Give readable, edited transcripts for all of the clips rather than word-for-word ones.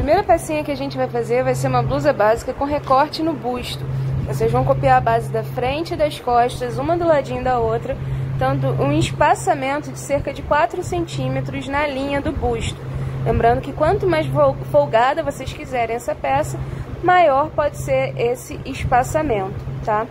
primeira pecinha que a gente vai fazer vai ser uma blusa básica com recorte no busto. Vocês vão copiar a base da frente e das costas, uma do ladinho da outra, dando um espaçamento de cerca de 4 centímetros na linha do busto. Lembrando que quanto mais folgada vocês quiserem essa peça, maior pode ser esse espaçamento, tá?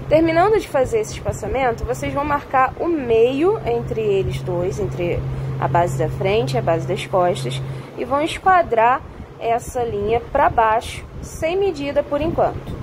Terminando de fazer esse espaçamento, vocês vão marcar o meio entre eles dois, entre a base da frente e a base das costas, e vão esquadrar essa linha para baixo, sem medida por enquanto.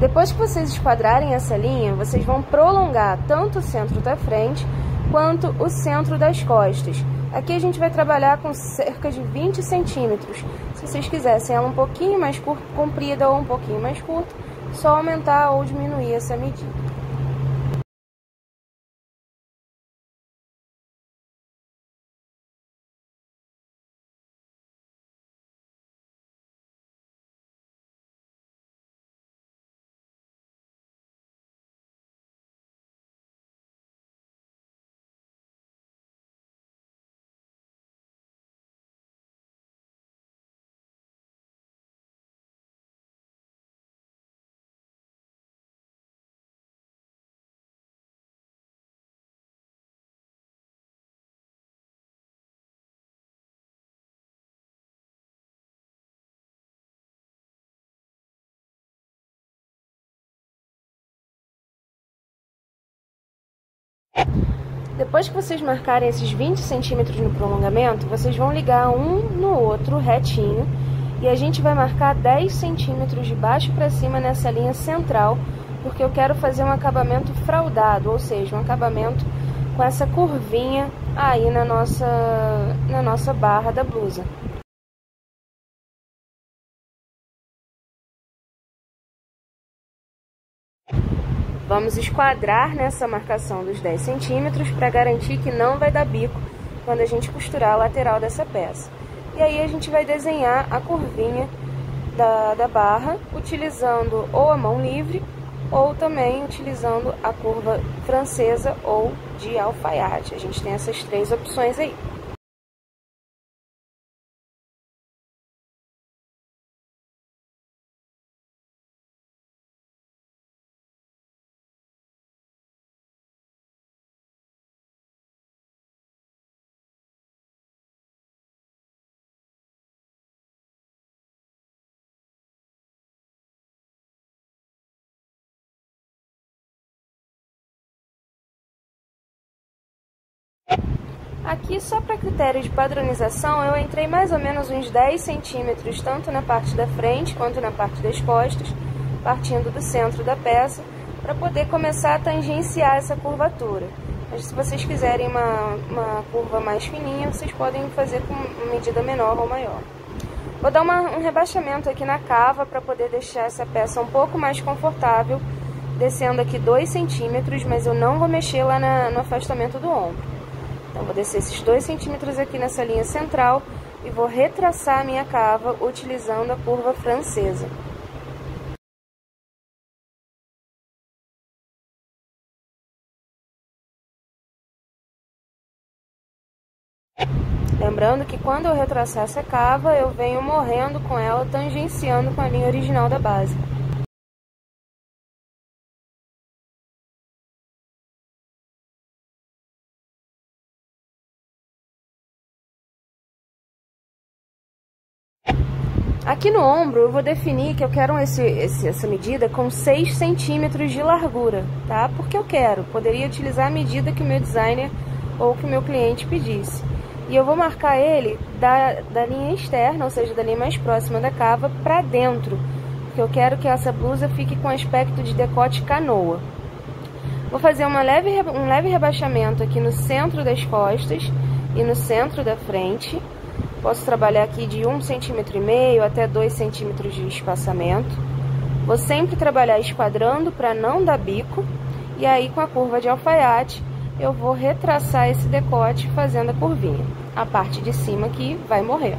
Depois que vocês esquadrarem essa linha, vocês vão prolongar tanto o centro da frente quanto o centro das costas. Aqui a gente vai trabalhar com cerca de 20 centímetros. Se vocês quisessem ela um pouquinho mais comprida ou um pouquinho mais curta, só aumentar ou diminuir essa medida. Depois que vocês marcarem esses 20 centímetros no prolongamento, vocês vão ligar um no outro retinho e a gente vai marcar 10 centímetros de baixo para cima nessa linha central, porque eu quero fazer um acabamento fraldado, ou seja, um acabamento com essa curvinha aí na nossa barra da blusa. Vamos esquadrar nessa marcação dos 10 centímetros para garantir que não vai dar bico quando a gente costurar a lateral dessa peça. E aí a gente vai desenhar a curvinha da barra utilizando ou a mão livre ou também utilizando a curva francesa ou de alfaiate. A gente tem essas 3 opções aí. Aqui, só para critério de padronização, eu entrei mais ou menos uns 10 centímetros, tanto na parte da frente quanto na parte das costas, partindo do centro da peça, para poder começar a tangenciar essa curvatura. Mas se vocês quiserem uma curva mais fininha, vocês podem fazer com medida menor ou maior. Vou dar um rebaixamento aqui na cava para poder deixar essa peça um pouco mais confortável, descendo aqui 2 centímetros, mas eu não vou mexer lá no afastamento do ombro. Então, vou descer esses 2 centímetros aqui nessa linha central e vou retraçar a minha cava utilizando a curva francesa. Lembrando que quando eu retraçar essa cava, eu venho morrendo com ela, tangenciando com a linha original da base. Aqui no ombro eu vou definir que eu quero essa medida com 6 centímetros de largura, tá? Porque eu quero, poderia utilizar a medida que o meu designer ou que o meu cliente pedisse. E eu vou marcar ele da linha externa, ou seja, da linha mais próxima da cava, para dentro, porque eu quero que essa blusa fique com aspecto de decote canoa. Vou fazer um leve rebaixamento aqui no centro das costas e no centro da frente. Posso trabalhar aqui de 1,5 cm até 2 centímetros de espaçamento. Vou sempre trabalhar esquadrando para não dar bico. E aí, com a curva de alfaiate, eu vou retraçar esse decote fazendo a curvinha. A parte de cima aqui vai morrer.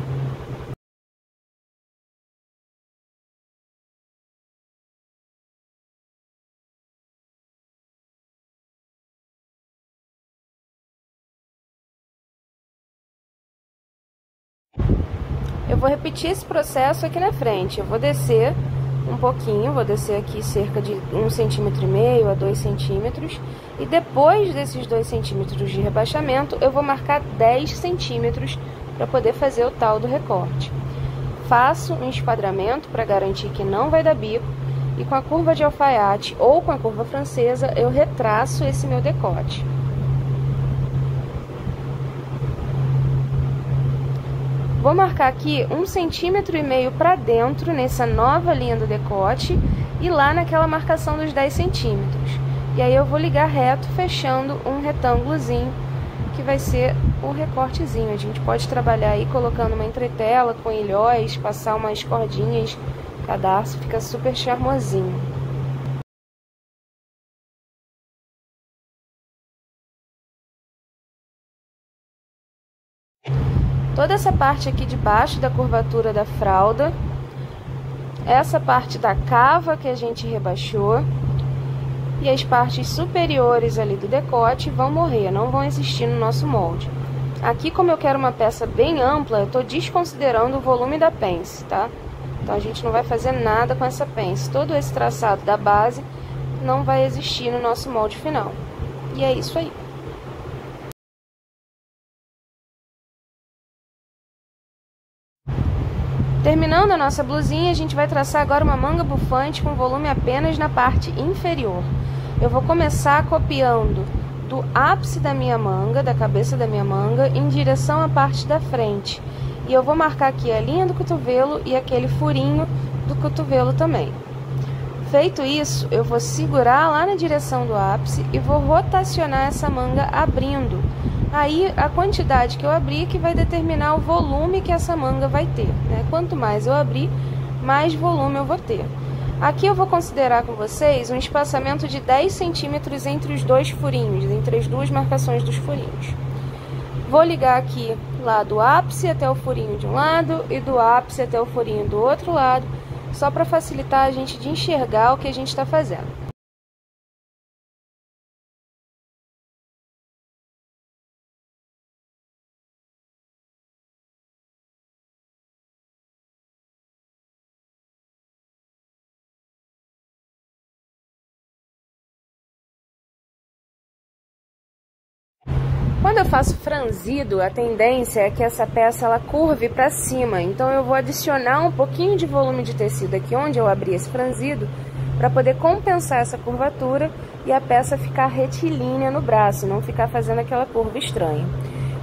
Eu vou repetir esse processo aqui na frente. Eu vou descer um pouquinho, vou descer aqui cerca de 1,5 cm a 2 centímetros. E depois desses 2 centímetros de rebaixamento, eu vou marcar 10 centímetros para poder fazer o tal do recorte. Faço um esquadramento para garantir que não vai dar bico. E com a curva de alfaiate ou com a curva francesa, eu retraço esse meu decote. Vou marcar aqui 1,5 centímetro para dentro, nessa nova linha do decote, e lá naquela marcação dos 10 centímetros. E aí eu vou ligar reto, fechando um retângulozinho, que vai ser o recortezinho. A gente pode trabalhar aí colocando uma entretela com ilhóis, passar umas cordinhas, cadarço, fica super charmosinho. Toda essa parte aqui de baixo da curvatura da fralda, essa parte da cava que a gente rebaixou e as partes superiores ali do decote vão morrer, não vão existir no nosso molde. Aqui, como eu quero uma peça bem ampla, eu estou desconsiderando o volume da pence, tá? Então a gente não vai fazer nada com essa pence. Todo esse traçado da base não vai existir no nosso molde final. E é isso aí. Terminando a nossa blusinha, a gente vai traçar agora uma manga bufante com volume apenas na parte inferior. Eu vou começar copiando do ápice da minha manga, da cabeça da minha manga, em direção à parte da frente. E eu vou marcar aqui a linha do cotovelo e aquele furinho do cotovelo também. Feito isso, eu vou segurar lá na direção do ápice e vou rotacionar essa manga abrindo. Aí, a quantidade que eu abrir que vai determinar o volume que essa manga vai ter, né? Quanto mais eu abrir, mais volume eu vou ter. Aqui eu vou considerar com vocês um espaçamento de 10 centímetros entre os dois furinhos, entre as duas marcações dos furinhos. Vou ligar aqui lá do ápice até o furinho de um lado e do ápice até o furinho do outro lado, só para facilitar a gente de enxergar o que a gente está fazendo. Quando eu faço franzido, a tendência é que essa peça ela curve para cima, então eu vou adicionar um pouquinho de volume de tecido aqui onde eu abri esse franzido, para poder compensar essa curvatura e a peça ficar retilínea no braço, não ficar fazendo aquela curva estranha.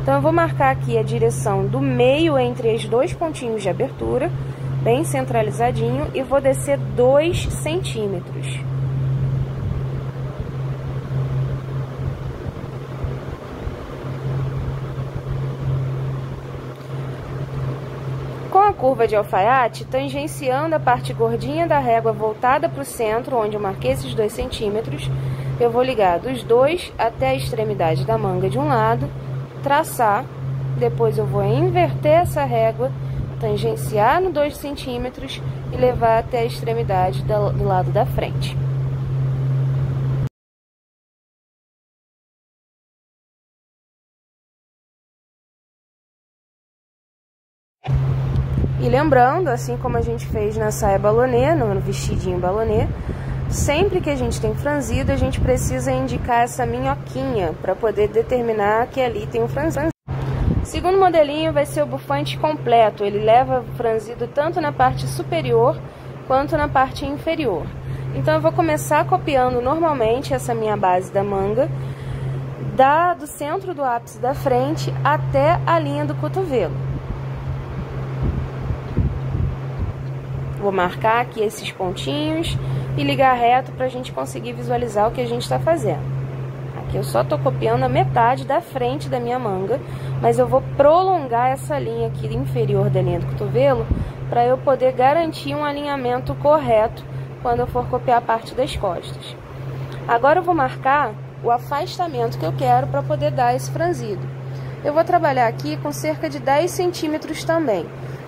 Então eu vou marcar aqui a direção do meio entre os dois pontinhos de abertura, bem centralizadinho, e vou descer 2 centímetros. Com a curva de alfaiate, tangenciando a parte gordinha da régua voltada para o centro, onde eu marquei esses 2 centímetros, eu vou ligar dos dois até a extremidade da manga de um lado, traçar, depois eu vou inverter essa régua, tangenciar no 2 centímetros e levar até a extremidade do lado da frente. E lembrando, assim como a gente fez na saia balonê, no vestidinho balonê, sempre que a gente tem franzido, a gente precisa indicar essa minhoquinha para poder determinar que ali tem um franzido. O segundo modelinho vai ser o bufante completo, ele leva franzido tanto na parte superior quanto na parte inferior. Então eu vou começar copiando normalmente essa minha base da manga, do centro do ápice da frente até a linha do cotovelo. Vou marcar aqui esses pontinhos e ligar reto para a gente conseguir visualizar o que a gente está fazendo. Aqui eu só estou copiando a metade da frente da minha manga, mas eu vou prolongar essa linha aqui inferior da linha do cotovelo para eu poder garantir um alinhamento correto quando eu for copiar a parte das costas. Agora eu vou marcar o afastamento que eu quero para poder dar esse franzido. Eu vou trabalhar aqui com cerca de 10 centímetros também.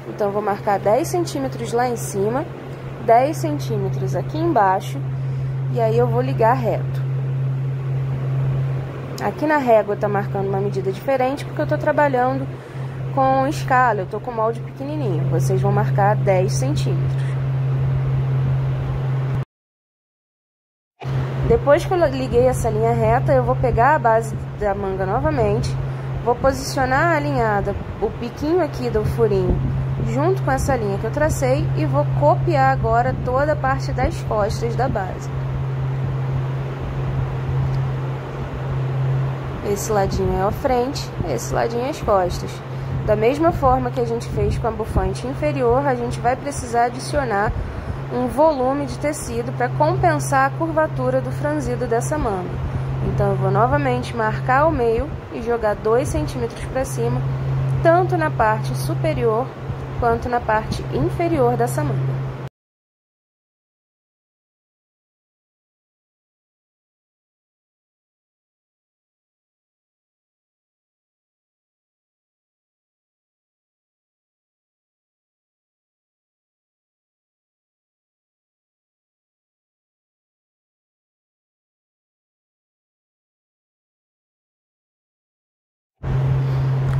Então, eu vou marcar 10 centímetros lá em cima, 10 centímetros aqui embaixo, e aí eu vou ligar reto. Aqui na régua tá marcando uma medida diferente, porque eu tô trabalhando com escala, eu tô com molde pequenininho. Vocês vão marcar 10 centímetros. Depois que eu liguei essa linha reta, eu vou pegar a base da manga novamente, vou posicionar alinhada o biquinho aqui do furinho junto com essa linha que eu tracei e vou copiar agora toda a parte das costas da base. Esse ladinho é a frente, esse ladinho é as costas. Da mesma forma que a gente fez com a bufante inferior, a gente vai precisar adicionar um volume de tecido para compensar a curvatura do franzido dessa manga. Então, eu vou novamente marcar o meio e jogar 2 centímetros para cima, tanto na parte superior quanto na parte inferior dessa manga.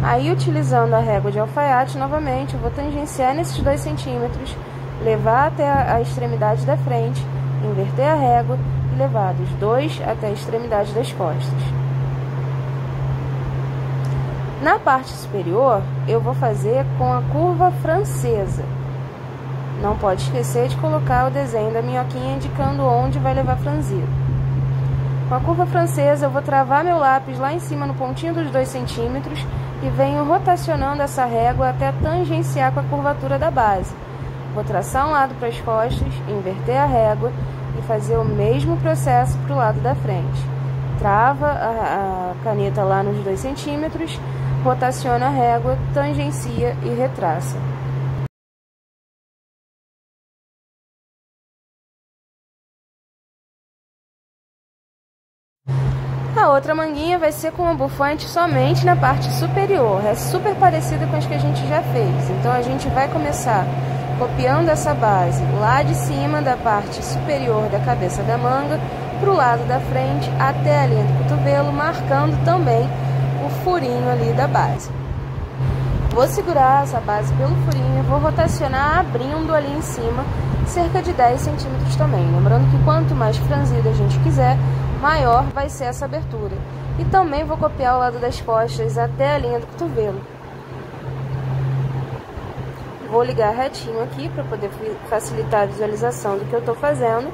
Aí, utilizando a régua de alfaiate, novamente, eu vou tangenciar nesses 2 centímetros, levar até a extremidade da frente, inverter a régua e levar dos 2 até a extremidade das costas. Na parte superior, eu vou fazer com a curva francesa. Não pode esquecer de colocar o desenho da minhoquinha indicando onde vai levar franzido. Com a curva francesa, eu vou travar meu lápis lá em cima no pontinho dos 2 centímetros e venho rotacionando essa régua até tangenciar com a curvatura da base. Vou traçar um lado para as costas, inverter a régua e fazer o mesmo processo para o lado da frente. Trava a caneta lá nos 2 centímetros, rotaciona a régua, tangencia e retraça. A outra manguinha vai ser com o bufante somente na parte superior. É super parecida com as que a gente já fez. Então, a gente vai começar copiando essa base lá de cima da parte superior da cabeça da manga para o lado da frente até a linha do cotovelo, marcando também o furinho ali da base. Vou segurar essa base pelo furinho e vou rotacionar abrindo ali em cima cerca de 10 centímetros também. Lembrando que quanto mais franzido a gente quiser, maior vai ser essa abertura. E também vou copiar o lado das costas até a linha do cotovelo. Vou ligar retinho aqui para poder facilitar a visualização do que eu estou fazendo.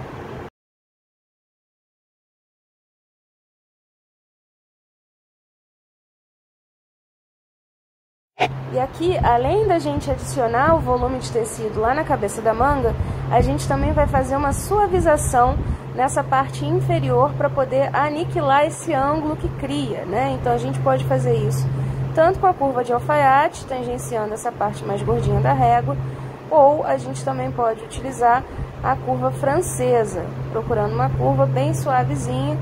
E aqui, além da gente adicionar o volume de tecido lá na cabeça da manga, a gente também vai fazer uma suavização nessa parte inferior para poder aniquilar esse ângulo que cria, né? Então, a gente pode fazer isso tanto com a curva de alfaiate, tangenciando essa parte mais gordinha da régua, ou a gente também pode utilizar a curva francesa, procurando uma curva bem suavezinha,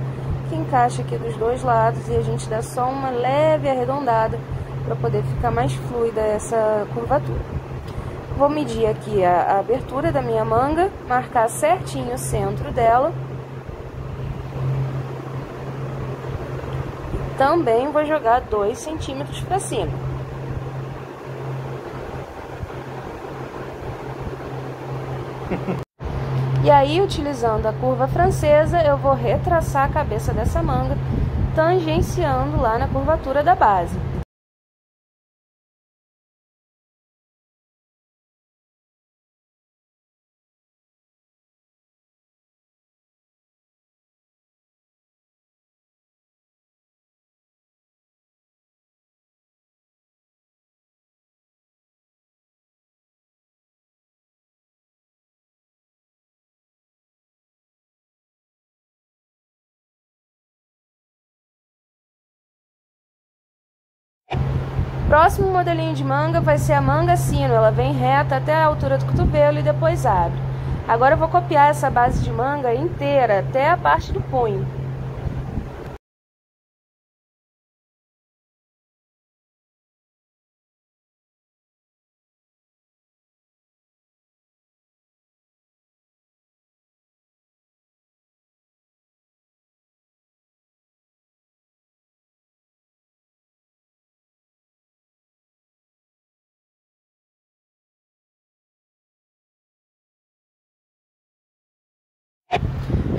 que encaixa aqui dos dois lados e a gente dá só uma leve arredondada para poder ficar mais fluida essa curvatura. Vou medir aqui a abertura da minha manga, marcar certinho o centro dela. Também vou jogar 2 centímetros para cima. E aí, utilizando a curva francesa, eu vou retraçar a cabeça dessa manga, tangenciando lá na curvatura da base. Próximo modelinho de manga vai ser a manga sino, ela vem reta até a altura do cotovelo e depois abre. Agora eu vou copiar essa base de manga inteira até a parte do punho.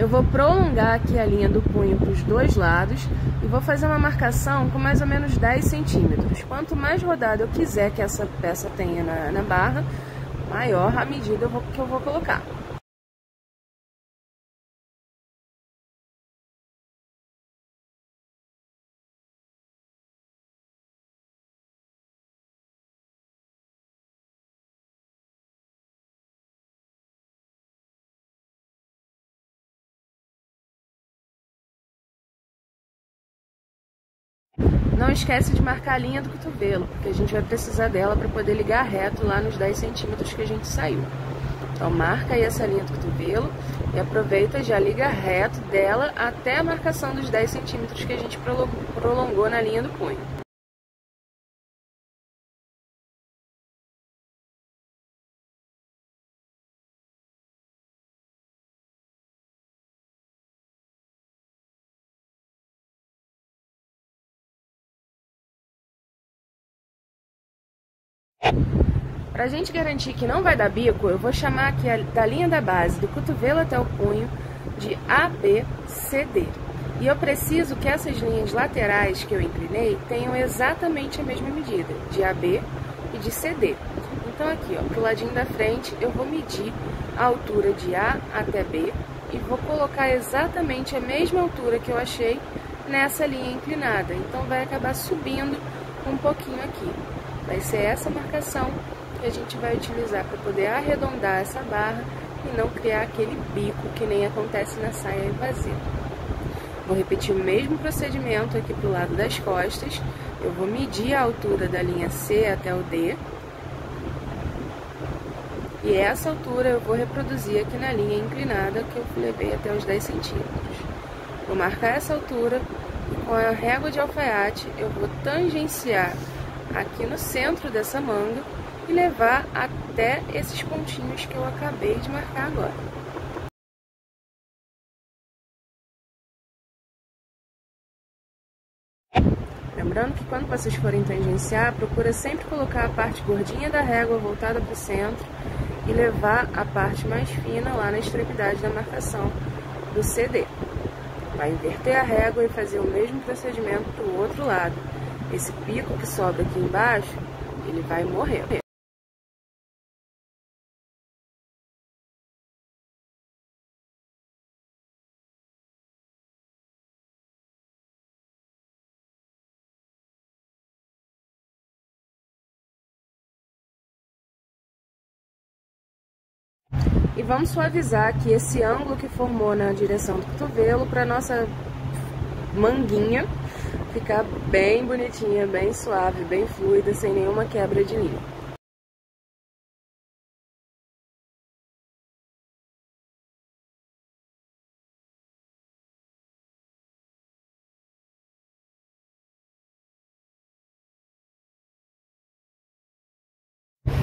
eu vou prolongar aqui a linha do punho para os dois lados e vou fazer uma marcação com mais ou menos 10 centímetros. Quanto mais rodada eu quiser que essa peça tenha na barra, maior a medida que eu vou colocar. Não esquece de marcar a linha do cotovelo, porque a gente vai precisar dela para poder ligar reto lá nos 10 centímetros que a gente saiu. Então marca aí essa linha do cotovelo e aproveita e já liga reto dela até a marcação dos 10 centímetros que a gente prolongou na linha do punho. Para a gente garantir que não vai dar bico, eu vou chamar aqui da linha da base, do cotovelo até o punho, de ABCD. E eu preciso que essas linhas laterais que eu inclinei tenham exatamente a mesma medida, de AB e de CD. Então aqui, ó, pro ladinho da frente, eu vou medir a altura de A até B e vou colocar exatamente a mesma altura que eu achei nessa linha inclinada. Então vai acabar subindo um pouquinho aqui. Vai ser essa marcação que a gente vai utilizar para poder arredondar essa barra e não criar aquele bico que nem acontece na saia invasiva. Vou repetir o mesmo procedimento aqui pro lado das costas. Eu vou medir a altura da linha C até o D. E essa altura eu vou reproduzir aqui na linha inclinada que eu levei até os 10 centímetros. Vou marcar essa altura e com a régua de alfaiate eu vou tangenciar aqui no centro dessa manga e levar até esses pontinhos que eu acabei de marcar agora. Lembrando que quando vocês forem tangenciar, procura sempre colocar a parte gordinha da régua voltada para o centro e levar a parte mais fina lá na extremidade da marcação do CD. Vai inverter a régua e fazer o mesmo procedimento para o outro lado. Esse pico que sobra aqui embaixo, ele vai morrer. E vamos suavizar aqui esse ângulo que formou na direção do cotovelo para nossa manguinha ficar bem bonitinha, bem suave, bem fluida, sem nenhuma quebra de linha.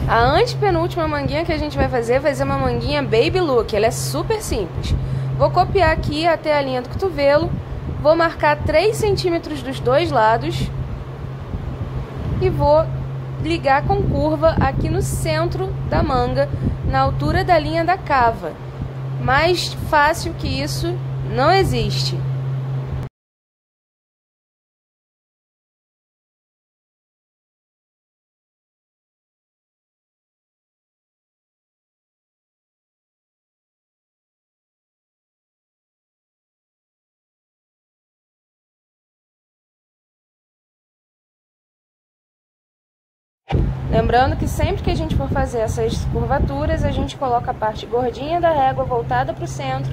A antepenúltima manguinha que a gente vai ser uma manguinha baby look, ela é super simples. Vou copiar aqui até a linha do cotovelo, vou marcar 3 centímetros dos dois lados e vou ligar com curva aqui no centro da manga, na altura da linha da cava. Mais fácil que isso não existe. Lembrando que sempre que a gente for fazer essas curvaturas, a gente coloca a parte gordinha da régua voltada para o centro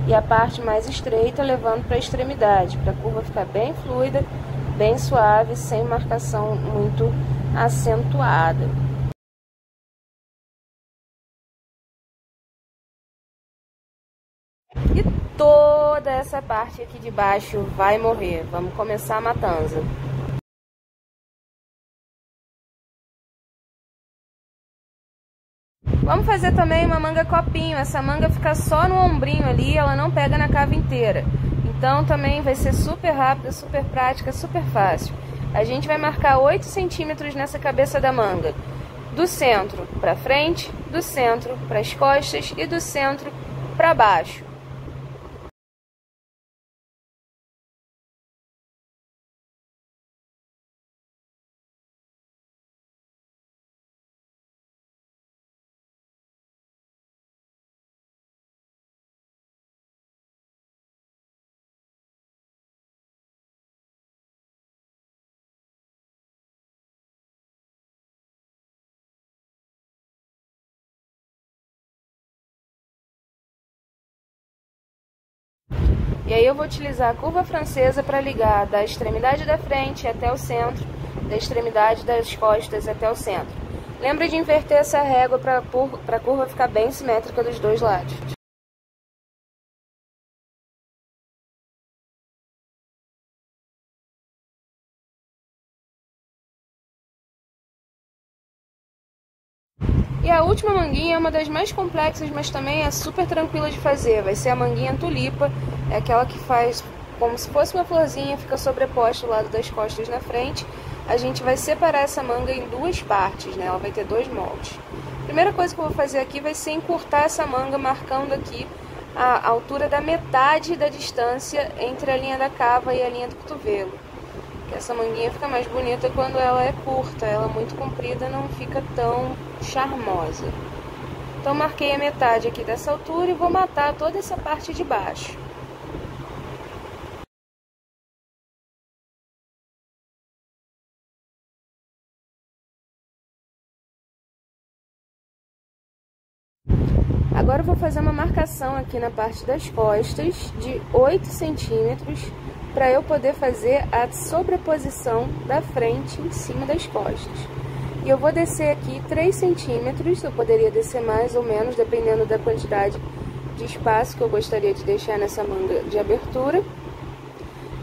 e a parte mais estreita levando para a extremidade, para a curva ficar bem fluida, bem suave, sem marcação muito acentuada. E toda essa parte aqui de baixo vai morrer. Vamos começar a matança. Vamos fazer também uma manga copinho. Essa manga fica só no ombrinho ali, ela não pega na cava inteira. Então também vai ser super rápida, super prática, super fácil. A gente vai marcar 8 centímetros nessa cabeça da manga. Do centro para frente, do centro para as costas e do centro para baixo. E aí eu vou utilizar a curva francesa para ligar da extremidade da frente até o centro, da extremidade das costas até o centro. Lembra de inverter essa régua para a curva ficar bem simétrica dos dois lados. E a última manguinha é uma das mais complexas, mas também é super tranquila de fazer. Vai ser a manguinha tulipa, é aquela que faz como se fosse uma florzinha, fica sobreposta ao lado das costas na frente. A gente vai separar essa manga em duas partes, né? Ela vai ter dois moldes. A primeira coisa que eu vou fazer aqui vai ser encurtar essa manga, marcando aqui a altura da metade da distância entre a linha da cava e a linha do cotovelo. Essa manguinha fica mais bonita quando ela é curta, ela muito comprida não fica tão charmosa. Então marquei a metade aqui dessa altura e vou matar toda essa parte de baixo. Agora eu vou fazer uma marcação aqui na parte das costas de 8 centímetros para eu poder fazer a sobreposição da frente em cima das costas. E eu vou descer aqui 3 centímetros, eu poderia descer mais ou menos, dependendo da quantidade de espaço que eu gostaria de deixar nessa manga de abertura.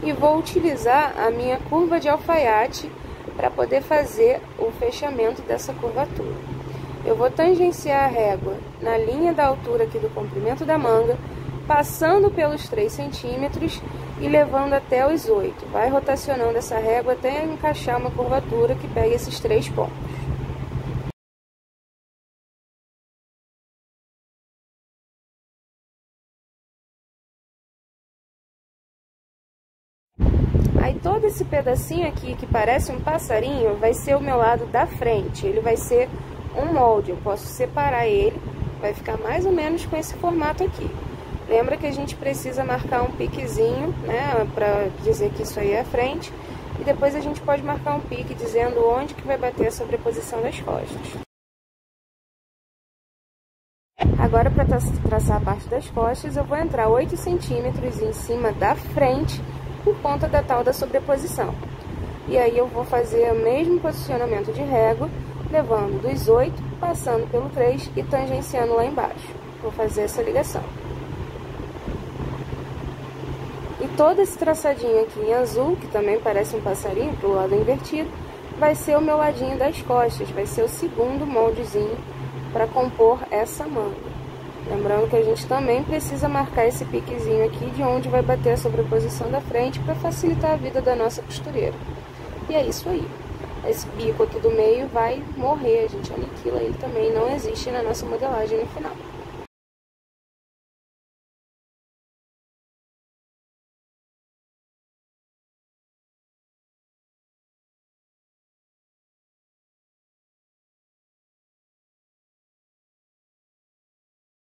E vou utilizar a minha curva de alfaiate para poder fazer o fechamento dessa curvatura. Eu vou tangenciar a régua na linha da altura aqui do comprimento da manga, passando pelos 3 centímetros e levando até os 8. Vai rotacionando essa régua até encaixar uma curvatura que pegue esses 3 pontos. Aí todo esse pedacinho aqui que parece um passarinho vai ser o meu lado da frente. Ele vai ser um molde, eu posso separar ele, vai ficar mais ou menos com esse formato aqui. Lembra que a gente precisa marcar um piquezinho, né, para dizer que isso aí é a frente, e depois a gente pode marcar um pique dizendo onde que vai bater a sobreposição das costas. Agora, para traçar a parte das costas, eu vou entrar 8 centímetros em cima da frente por conta da tal da sobreposição. E aí eu vou fazer o mesmo posicionamento de régua, levando dos 8, passando pelo 3 e tangenciando lá embaixo. Vou fazer essa ligação. E todo esse traçadinho aqui em azul, que também parece um passarinho pro lado invertido, vai ser o meu ladinho das costas, vai ser o segundo moldezinho para compor essa manga. Lembrando que a gente também precisa marcar esse piquezinho aqui de onde vai bater a sobreposição da frente para facilitar a vida da nossa costureira. E é isso aí. Esse bico aqui do meio vai morrer, a gente aniquila ele também, não existe na nossa modelagem no final.